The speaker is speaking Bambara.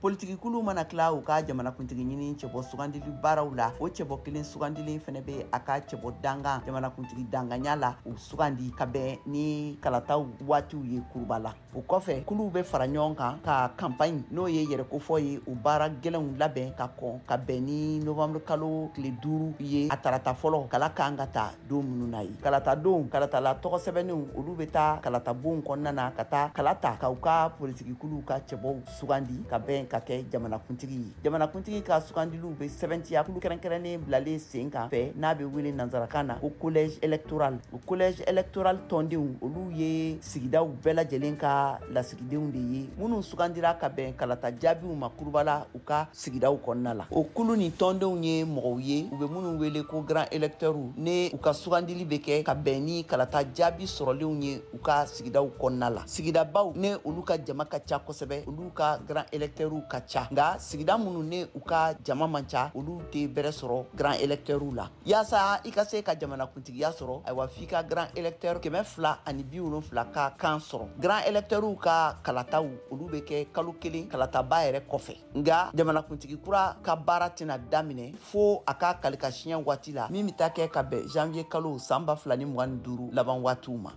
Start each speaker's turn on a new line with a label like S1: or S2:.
S1: Politikikulu mana tila u ka jamanakuntigi ɲini cɛbɔ sugandili baaraw la o cɛbɔ kelen sugandilen fɛnɛ be a ka cɛbɔ dangan jamanakuntigi danganya la u sugandi ka bɛn ni kalataw waatiw ye kuruba la. O kɔfɛ kuluw be fara ɲɔgɔn kan ka campagne n'o ye yɛrɛkofɔ ye o baara gɛlɛnw labɛn ka kɔn ka bɛn ni novembre kalo tile 5 ye a tarata fɔlɔ kala kan ka ta don minnu na ye. Kalata don kalatala tɔgɔ sɛbɛnninw olu be taa kalata bon kɔnɔna na ka taa kalata ka u ka politikikuluw ka cɛbɔw sugandi ka bɛn ka kɛ jamanakuntigi ye. Jamanakuntigi ka sugandiliw be sɛbɛntiya kulu kɛrɛnkɛrɛnnen bilalen sen kan fɛ n'a be wele nanzarakan na ko collège électoral. O collège électoral tɔndenw olu ye sigidaw bɛɛ lajɛlen ka lasigidenw de ye minnu sugandira ka bɛn kalata jaabiw ma kurubala u ka sigidaw kɔnɔna la. O kulu ni tɔndenw ye mɔgɔw ye u be minnu wele ko grand électeurs ne u ka sugandili be kɛ ka bɛn ni kalata jaabi sɔrɔlenw ye u ka sigidaw kɔnɔna la. Sigidabaw ne olu ka jama ka ca kosɛbɛ olu ka grand électeurs ka ca nga sigida minnu ne u ka jama man ca olu tɛ bɛrɛ sɔrɔ grand électeurs la. Yaasa i ka se ka jamanakuntigiya sɔrɔ ayiwa f'i ka grand électeur 270 ka kan sɔrɔ. Grand électeurs ka kalataw olu be kɛ kalo kelen kalataba yɛrɛ kɔfɛ nga jamanakuntigi kura ka baara tɛna daminɛ fo a ka kalikasiɲɛ waati la min be taa kɛ ka bɛn janvier kalo san 2025 laban waatiw ma.